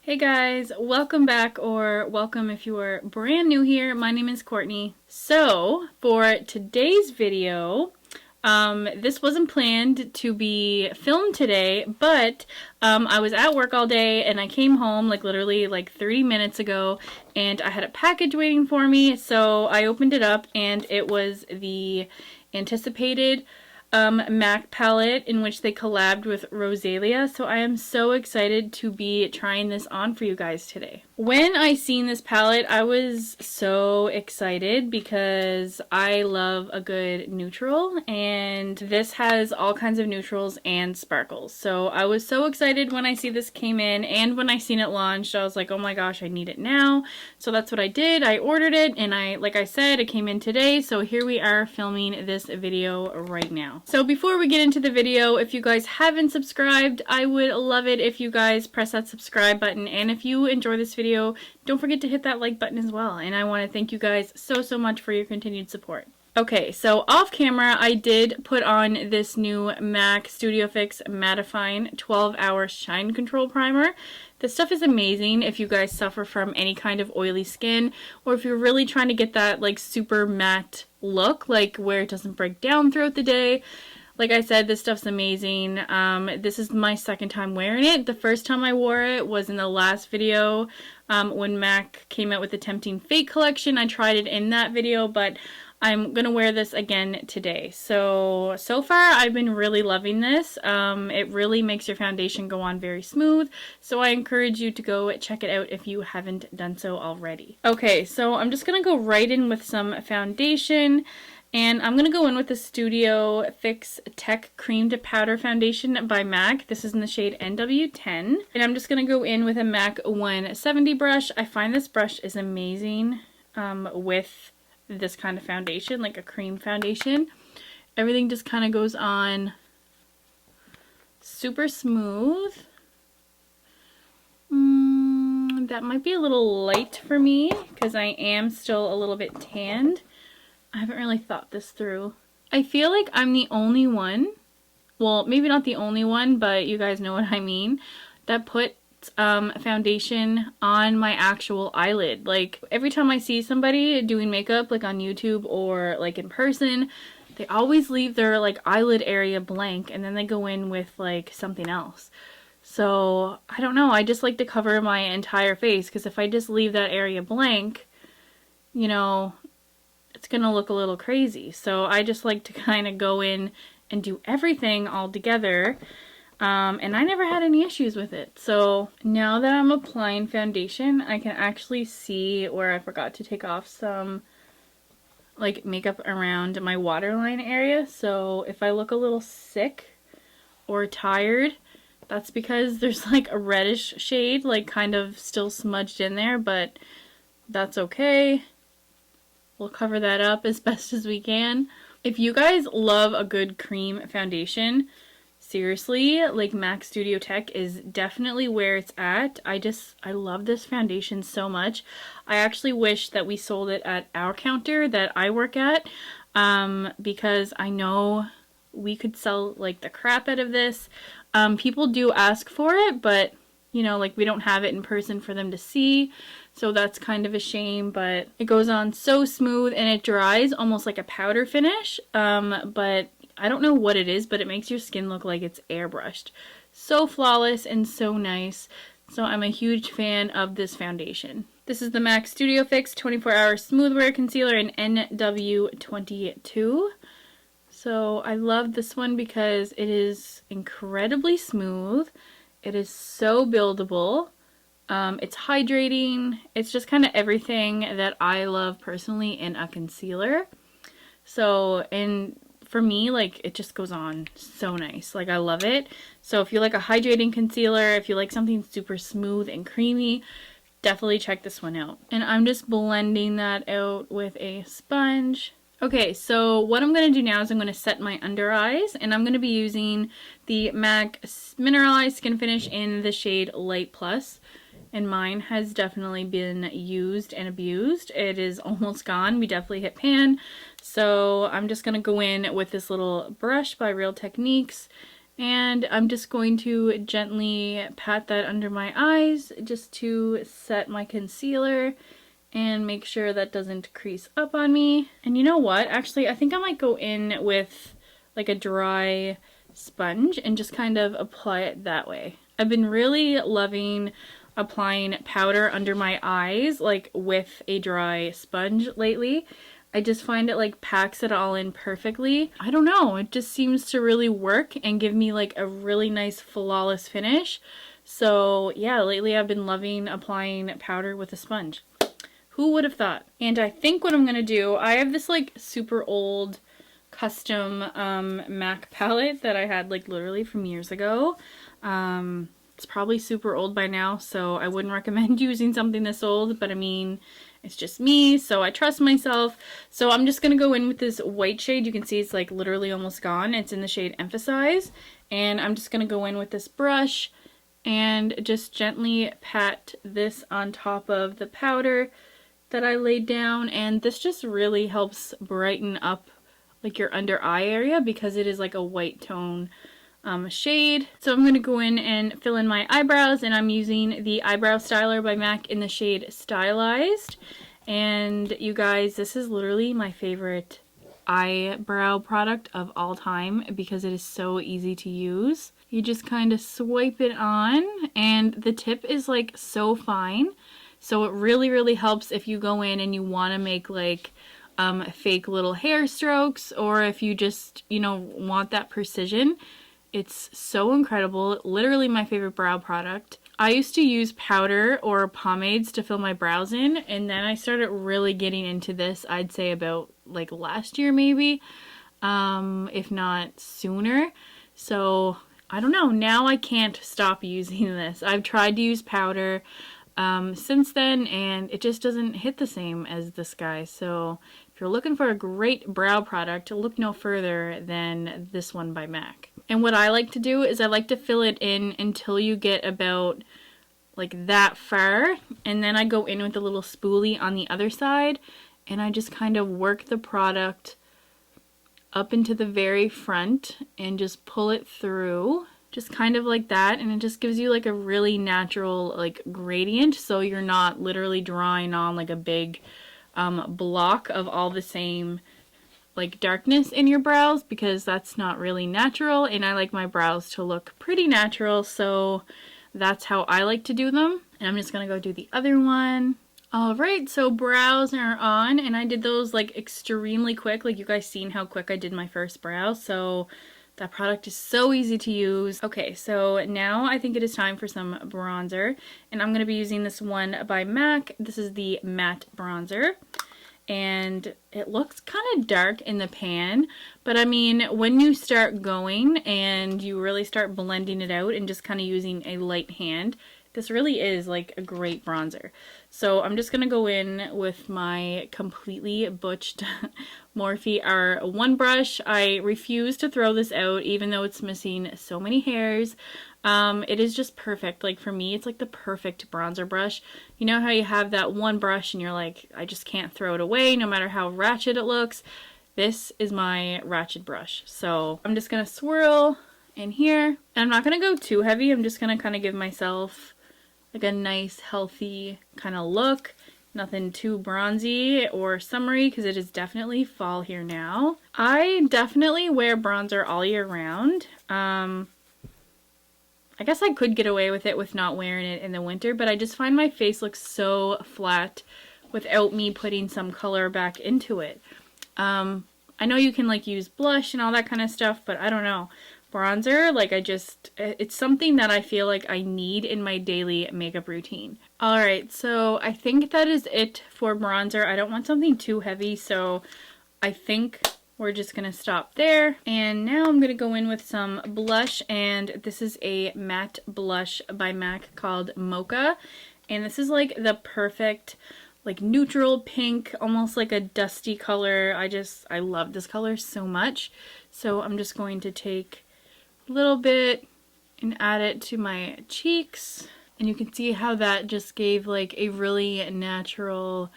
Hey guys, welcome back, or welcome if you are brand new here. My name is Courtney. So for today's video, this wasn't planned to be filmed today, but I was at work all day and I came home like literally like 30 minutes ago and I had a package waiting for me. So I opened it up and it was the anticipated MAC palette in which they collabed with Rosalia. So I am so excited to be trying this on for you guys today. When I seen this palette, I was so excited because I love a good neutral, and this has all kinds of neutrals and sparkles. So I was so excited when I see this came in, and when I seen it launched, I was like, oh my gosh, I need it now. So that's what I did. I ordered it, and like I said, it came in today. So here we are filming this video right now. So before we get into the video, if you guys haven't subscribed, I would love it if you guys press that subscribe button. And if you enjoy this video, don't forget to hit that like button as well. And I want to thank you guys so much for your continued support. Okay, so off camera, I did put on this new MAC Studio Fix Mattifine 12-Hour Shine Control Primer. This stuff is amazing if you guys suffer from any kind of oily skin, or if you're really trying to get that like super matte look, like where it doesn't break down throughout the day. Like I said, this stuff's amazing. This is my second time wearing it. The first time I wore it was in the last video when MAC came out with the Tempting Fate collection. I tried it in that video, but I'm going to wear this again today. So far I've been really loving this. It really makes your foundation go on very smooth. So I encourage you to go check it out if you haven't done so already. Okay, so I'm just going to go right in with some foundation. And I'm going to go in with the Studio Fix Tech Cream to Powder Foundation by MAC. This is in the shade NW10. And I'm just going to go in with a MAC 170 brush. I find this brush is amazing with this kind of foundation, like a cream foundation. Everything just kind of goes on super smooth. That might be a little light for me because I am still a little bit tanned. I haven't really thought this through. I feel like I'm the only one, well, maybe not the only one, but you guys know what I mean, that puts foundation on my actual eyelid. Like, every time I see somebody doing makeup, like on YouTube or like in person, they always leave their like eyelid area blank and then they go in with like something else. So, I don't know, I just like to cover my entire face because if I just leave that area blank, you know, it's gonna look a little crazy. So I just like to kind of go in and do everything all together. And I never had any issues with it. So now that I'm applying foundation, I can actually see where I forgot to take off some like makeup around my waterline area. So if I look a little sick or tired, that's because there's like a reddish shade like kind of still smudged in there, but that's okay. We'll cover that up as best as we can. If you guys love a good cream foundation, seriously, like MAC Studio Tech is definitely where it's at. I love this foundation so much. I actually wish that we sold it at our counter that I work at, because I know we could sell like the crap out of this. People do ask for it, but you know, like we don't have it in person for them to see. So that's kind of a shame, but it goes on so smooth and it dries almost like a powder finish. But I don't know what it is, but it makes your skin look like it's airbrushed. So flawless and so nice. So I'm a huge fan of this foundation. This is the MAC Studio Fix 24-Hour Smooth Wear Concealer in NW22. So I love this one because it is incredibly smooth. It is so buildable. It's hydrating. It's just kind of everything that I love personally in a concealer. So, and for me, like, it just goes on so nice. Like, I love it. So if you like a hydrating concealer, if you like something super smooth and creamy, definitely check this one out. And I'm just blending that out with a sponge. Okay, so what I'm going to do now is I'm going to set my under eyes, and I'm going to be using the MAC Mineralize Skin Finish in the shade Light Plus. And mine has definitely been used and abused. It is almost gone. We definitely hit pan. So I'm just going to go in with this little brush by Real Techniques And I'm just going to gently pat that under my eyes just to set my concealer and make sure that doesn't crease up on me. And you know what? Actually, I think I might go in with like a dry sponge and just kind of apply it that way. I've been really loving applying powder under my eyes like with a dry sponge lately. I just find it like packs it all in perfectly. I don't know, it just seems to really work and give me like a really nice flawless finish. So yeah, lately I've been loving applying powder with a sponge. Who would have thought? And I think what I'm gonna do, I have this like super old custom MAC palette that I had like literally from years ago. It's probably super old by now, so I wouldn't recommend using something this old, but I mean, it's just me, so I trust myself. So I'm just gonna go in with this white shade. You can see it's like literally almost gone. It's in the shade Emphasize. And I'm just gonna go in with this brush and just gently pat this on top of the powder that I laid down. And this just really helps brighten up like your under eye area because it is like a white tone shade. So I'm going to go in and fill in my eyebrows, and I'm using the eyebrow styler by MAC in the shade Stylized. And you guys, this is literally my favorite eyebrow product of all time because it is so easy to use. You just kind of swipe it on, and the tip is like so fine. So it really helps if you go in and you want to make like fake little hair strokes, or if you just, you know, want that precision. It's so incredible. Literally my favorite brow product. I used to use powder or pomades to fill my brows in, and then I started really getting into this, I'd say about like last year maybe, if not sooner. So I don't know, now I can't stop using this. I've tried to use powder since then, and it just doesn't hit the same as this guy. So if you're looking for a great brow product, look no further than this one by MAC. And what I like to do is I like to fill it in until you get about like that far, and then I go in with a little spoolie on the other side, and I just kind of work the product up into the very front and just pull it through, just kind of like that, and it just gives you like a really natural like gradient, so you're not literally drawing on like a big block of all the same like darkness in your brows, because that's not really natural, and I like my brows to look pretty natural, so that's how I like to do them. And I'm just gonna go do the other one. Alright, so brows are on, and I did those like extremely quick. Like you guys seen how quick I did my first brow, so that product is so easy to use. Okay, so now I think it is time for some bronzer, and I'm gonna be using this one by MAC. This is the matte bronzer. And it looks kind of dark in the pan, but I mean, when you start going and you really start blending it out and just kind of using a light hand, this really is like a great bronzer. So I'm just going to go in with my completely butched Morphe R1 brush. I refuse to throw this out even though it's missing so many hairs. It is just perfect. Like for me, it's like the perfect bronzer brush. You know how you have that one brush and you're like, I just can't throw it away no matter how ratchet it looks? This is my ratchet brush. So I'm just going to swirl in here. And I'm not going to go too heavy. I'm just going to kind of give myself like a nice healthy kind of look. Nothing too bronzy or summery because it is definitely fall here now. I definitely wear bronzer all year round. I guess I could get away with it with not wearing it in the winter, but I just find my face looks so flat without me putting some color back into it. I know you can like use blush and all that kind of stuff, but I don't know. Bronzer, like it's something that I feel like I need in my daily makeup routine. Alright, so I think that is it for bronzer. I don't want something too heavy, so I think we're just going to stop there. And now I'm going to go in with some blush, and this is a matte blush by MAC called Mocha. And this is like the perfect like neutral pink, almost like a dusty color. I love this color so much. So I'm just going to take a little bit and add it to my cheeks. And you can see how that just gave like a really natural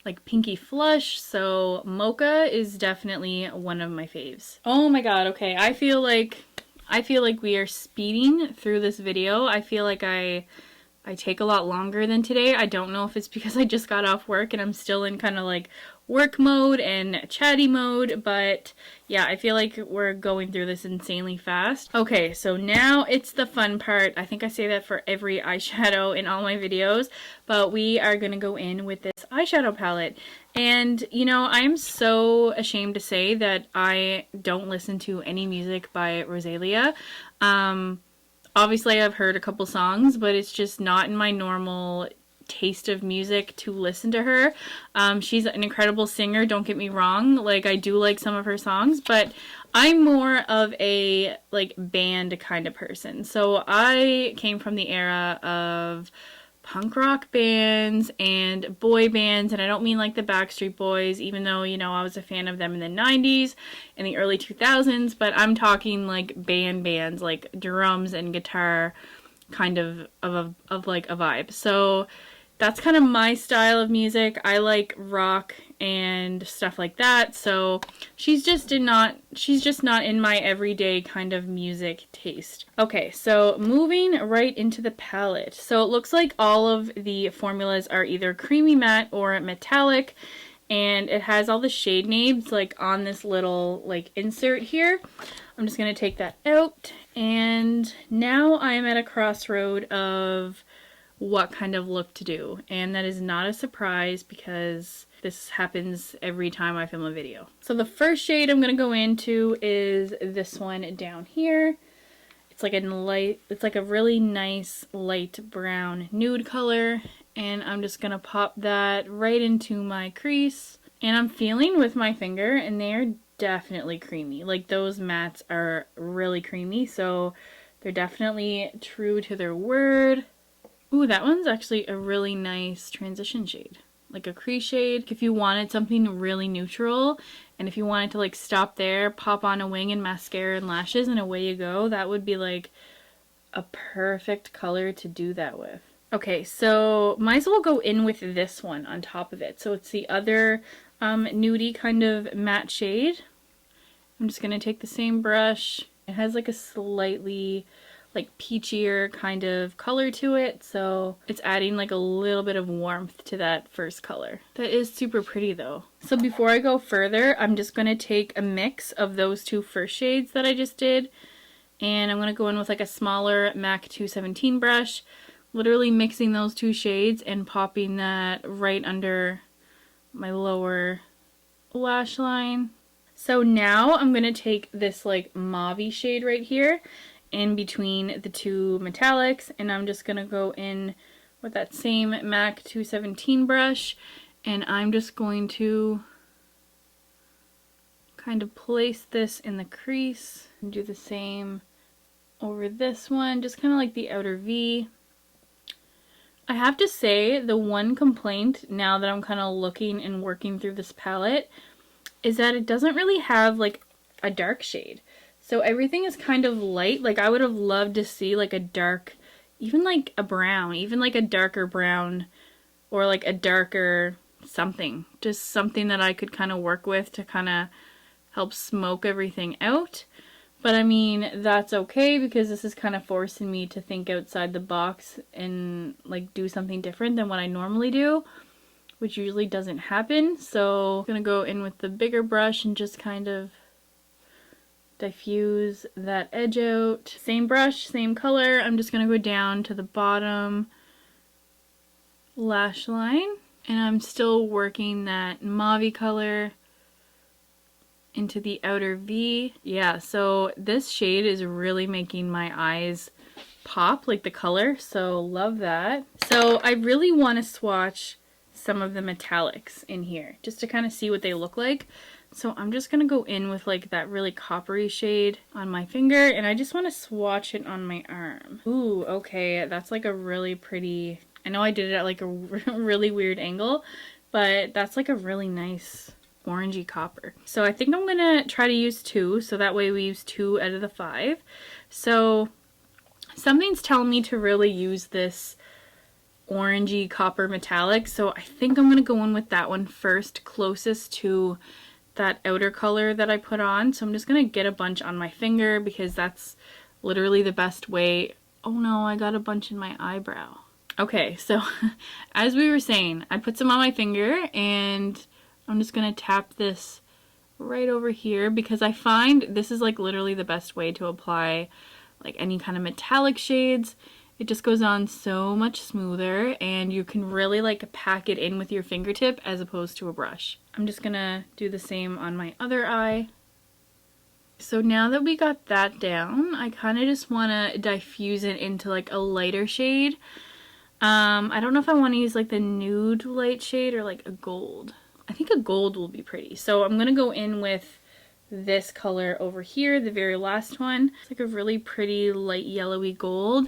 like pinky flush. So Mocha is definitely one of my faves. Oh my god, okay, I feel like I feel like we are speeding through this video. I feel like I take a lot longer than today. I don't know if it's because I just got off work and I'm still in kind of like work mode and chatty mode, but yeah, I feel like we're going through this insanely fast. Okay, so now it's the fun part. I think I say that for every eyeshadow in all my videos, but we are gonna go in with this eyeshadow palette. And you know, I am so ashamed to say that I don't listen to any music by Rosalia. Obviously I've heard a couple songs, but it's just not in my normal taste of music to listen to her. She's an incredible singer, don't get me wrong. Like, I do like some of her songs, but I'm more of a like band kind of person. So I came from the era of punk rock bands and boy bands, and I don't mean like the Backstreet Boys, even though, you know, I was a fan of them in the 90s and the early 2000s, but I'm talking like bands, like drums and guitar kind of like a vibe. So that's kind of my style of music. I like rock and stuff like that. So she's just not in my everyday kind of music taste. Okay, so moving right into the palette. So it looks like all of the formulas are either creamy matte or metallic, and it has all the shade names like on this little like insert here. I'm just gonna take that out, and now I am at a crossroad of what kind of look to do, and that is not a surprise because this happens every time I film a video. So the first shade I'm gonna go into is this one down here. It's like a really nice light brown nude color, and I'm just gonna pop that right into my crease, and I'm feeling with my finger, and they're definitely creamy. Like, those mattes are really creamy, so they're definitely true to their word. Ooh, that one's actually a really nice transition shade. Like a crease shade. If you wanted something really neutral, and if you wanted to like stop there, pop on a wing and mascara and lashes, and away you go, that would be like a perfect color to do that with. Okay, so might as well go in with this one on top of it. So it's the other nudie kind of matte shade. I'm just gonna take the same brush. It has like a slightly like peachier kind of color to it, so it's adding like a little bit of warmth to that first color. That is super pretty though. So before I go further, I'm just going to take a mix of those two first shades that I just did, and I'm going to go in with like a smaller MAC 217 brush, literally mixing those two shades and popping that right under my lower lash line. So now I'm going to take this like mauve-y shade right here in between the two metallics, and I'm just gonna go in with that same MAC 217 brush, and I'm just going to kind of place this in the crease and do the same over this one, just kind of like the outer V. I have to say, the one complaint now that I'm kind of looking and working through this palette is that it doesn't really have like a dark shade. So everything is kind of light. Like, I would have loved to see like a dark, even like a brown, even like a darker brown, or like a darker something. Just something that I could kind of work with to kind of help smoke everything out. But I mean, that's okay because this is kind of forcing me to think outside the box and like do something different than what I normally do, which usually doesn't happen. So I'm gonna go in with the bigger brush and just kind of diffuse that edge out. Same brush, same color. I'm just gonna go down to the bottom lash line, and I'm still working that mauve color into the outer V. Yeah, so this shade is really making my eyes pop, like the color, so love that. So I really want to swatch some of the metallics in here just to kind of see what they look like. So I'm just going to go in with like that really coppery shade on my finger, and I just want to swatch it on my arm. Ooh, okay, that's like a really pretty, I know I did it at like a really weird angle, but that's like a really nice orangey copper. So I think I'm going to try to use 2, so that way we use 2 out of the 5. So something's telling me to really use this orangey copper metallic, so I think I'm going to go in with that one first, closest to that outer color that I put on. So I'm just gonna get a bunch on my finger because that's literally the best way. Oh no, I got a bunch in my eyebrow. Okay, so as we were saying, I put some on my finger and I'm just gonna tap this right over here because I find this is like literally the best way to apply like any kind of metallic shades. It just goes on so much smoother and you can really like pack it in with your fingertip as opposed to a brush. I'm just gonna do the same on my other eye. So now that we got that down, I kind of just want to diffuse it into like a lighter shade. I don't know if I want to use like the nude light shade or like a gold. I think a gold will be pretty. So I'm going to go in with this color over here, the very last one. It's like a really pretty light yellowy gold.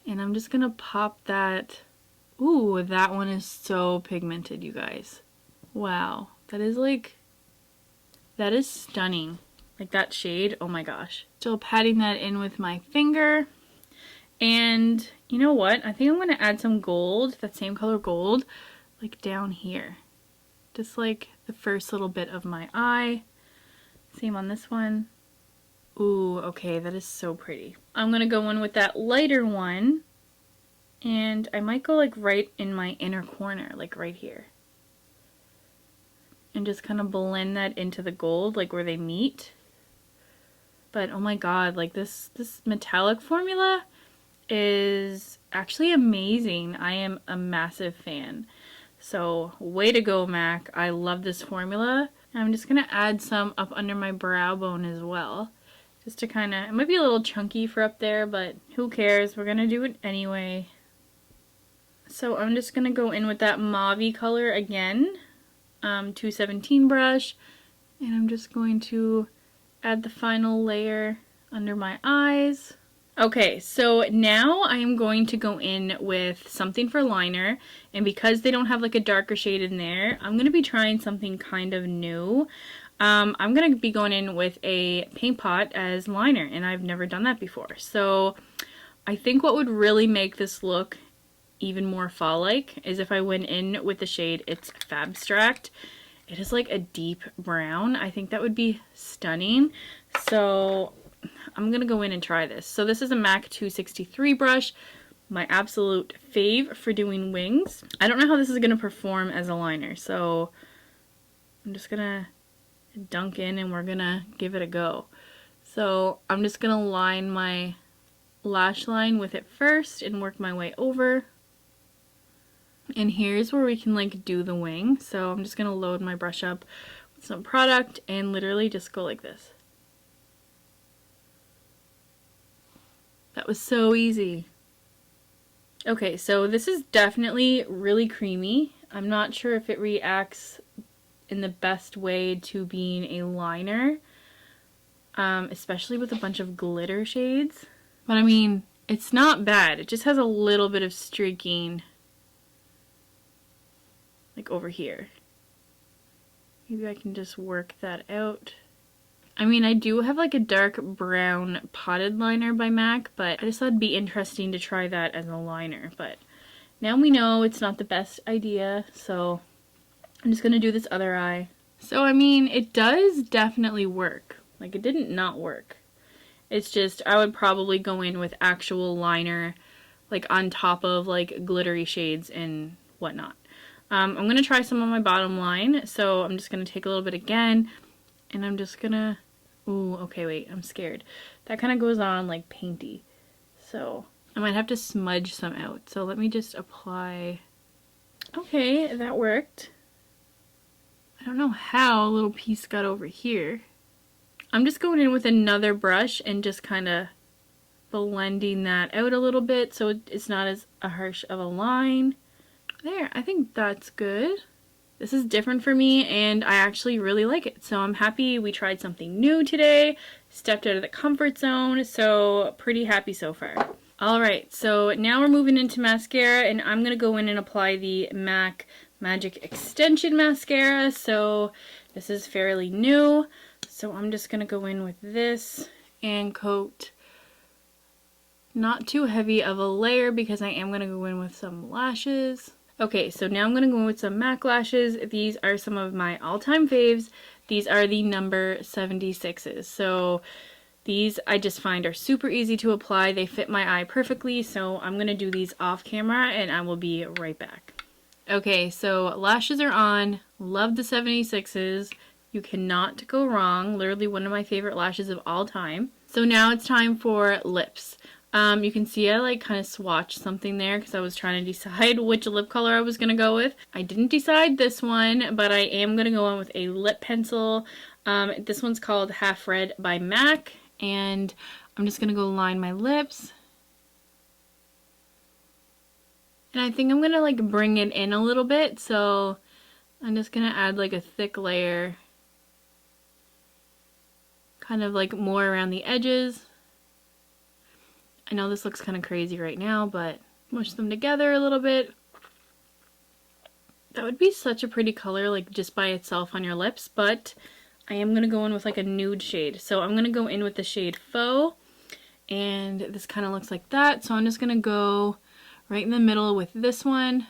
And I'm just going to pop that. Ooh, that one is so pigmented, you guys. Wow. That is stunning. Like that shade, oh my gosh. Still patting that in with my finger. And you know what? I think I'm going to add some gold, that same color gold, like down here. Just like the first little bit of my eye. Same on this one. Ooh, okay, that is so pretty. I'm going to go in with that lighter one. And I might go like right in my inner corner, like right here. And just kind of blend that into the gold, like where they meet. But oh my god, like this metallic formula is actually amazing. I am a massive fan. So way to go, MAC. I love this formula. And I'm just going to add some up under my brow bone as well. Just to kind of, it might be a little chunky for up there, but who cares? We're going to do it anyway. So I'm just going to go in with that mauve-y color again. 217 brush. And I'm just going to add the final layer under my eyes. Okay, so now I am going to go in with something for liner, and because they don't have like a darker shade in there, I'm going to be trying something kind of new. I'm going to be going in with a paint pot as liner, and I've never done that before. So I think what would really make this look even more fall-like is if I went in with the shade, it's Fabstract. It is like a deep brown. I think that would be stunning. So I'm going to go in and try this. So this is a MAC 263 brush, my absolute fave for doing wings. I don't know how this is going to perform as a liner, so I'm just going to dunk in and we're going to give it a go. So I'm just going to line my lash line with it first and work my way over. And here's where we can like do the wing. So I'm just going to load my brush up with some product and literally just go like this. That was so easy. Okay, so this is definitely really creamy. I'm not sure if it reacts in the best way to being a liner, especially with a bunch of glitter shades. But I mean, it's not bad. It just has a little bit of streaking, like over here. Maybe I can just work that out. I mean, I do have like a dark brown potted liner by MAC, but I just thought it'd be interesting to try that as a liner. But now we know it's not the best idea, so I'm just gonna do this other eye. So I mean, it does definitely work. Like, it didn't not work. It's just, I would probably go in with actual liner, like on top of like glittery shades and whatnot. I'm gonna try some on my bottom line, so I'm just gonna take a little bit again, and I'm just gonna, ooh, okay, wait, I'm scared. That kind of goes on like painty, so I might have to smudge some out. So let me just apply. Okay, that worked. I don't know how a little piece got over here. I'm just going in with another brush and just kind of blending that out a little bit so it's not as harsh of a line. There, I think that's good. This is different for me and I actually really like it. So I'm happy we tried something new today, stepped out of the comfort zone, so pretty happy so far. Alright, so now we're moving into mascara and I'm going to go in and apply the MAC Magic Extension Mascara. So this is fairly new. So I'm just going to go in with this and coat not too heavy of a layer because I am going to go in with some lashes. Okay, so now I'm going to go in with some MAC lashes. These are some of my all-time faves. These are the number 76s. So These I just find are super easy to apply. They fit my eye perfectly, so I'm going to do these off camera and I will be right back. Okay, so lashes are on. Love the 76s. You cannot go wrong. Literally one of my favorite lashes of all time. So now it's time for lips. You can see I like kind of swatched something there because I was trying to decide which lip color I was going to go with. I didn't decide this one, but I am going to go on with a lip pencil. This one's called Half Red by MAC, and I'm just going to go line my lips. And I think I'm going to like bring it in a little bit, so I'm just going to add like a thick layer, kind of like more around the edges. I know this looks kind of crazy right now, but mush them together a little bit. That would be such a pretty color, like just by itself on your lips, but I am going to go in with like a nude shade. So I'm going to go in with the shade Faux, and this kind of looks like that. So I'm just going to go right in the middle with this one.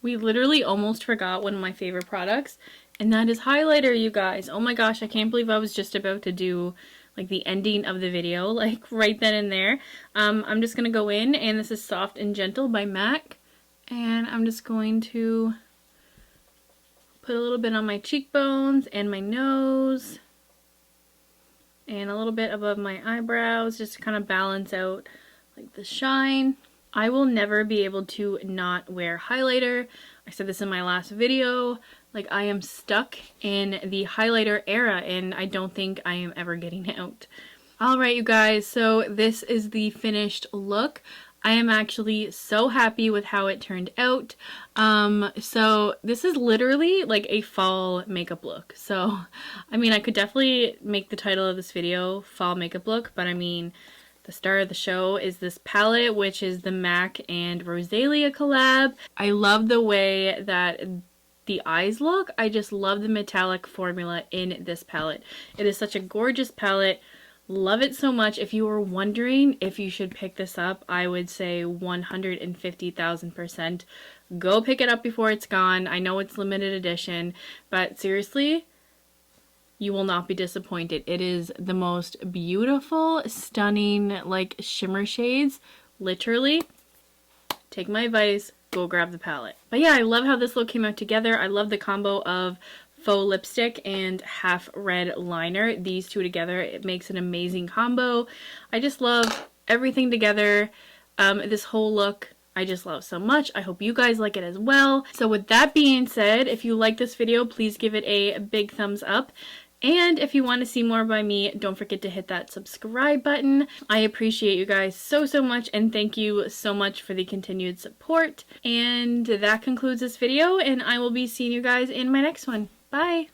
We literally almost forgot one of my favorite products, and that is highlighter, you guys. Oh my gosh, I can't believe I was just about to do like the ending of the video, like right then and there. I'm just going to go in, and this is Soft and Gentle by MAC, and I'm just going to put a little bit on my cheekbones and my nose, and a little bit above my eyebrows, just to kind of balance out like the shine. I will never be able to not wear highlighter. I said this in my last video. Like, I am stuck in the highlighter era, and I don't think I am ever getting out. Alright, you guys, so this is the finished look. I am actually so happy with how it turned out. So this is literally like a fall makeup look. So, I mean, I could definitely make the title of this video fall makeup look, but I mean, the star of the show is this palette, which is the MAC and Rosalia collab. I love the way that the eyes look. I just love the metallic formula in this palette. It is such a gorgeous palette. Love it so much. If you were wondering if you should pick this up, I would say 150,000%. Go pick it up before it's gone. I know it's limited edition, but seriously, you will not be disappointed. It is the most beautiful, stunning, like shimmer shades. Literally, take my advice, go grab the palette. But yeah, I love how this look came out together. I love the combo of faux lipstick and half red liner. These two together, it makes an amazing combo. I just love everything together. This whole look, I just love so much. I hope you guys like it as well. So with that being said, if you like this video, please give it a big thumbs up. And if you want to see more by me, don't forget to hit that subscribe button. I appreciate you guys so much, and thank you so much for the continued support. And that concludes this video, and I will be seeing you guys in my next one. Bye!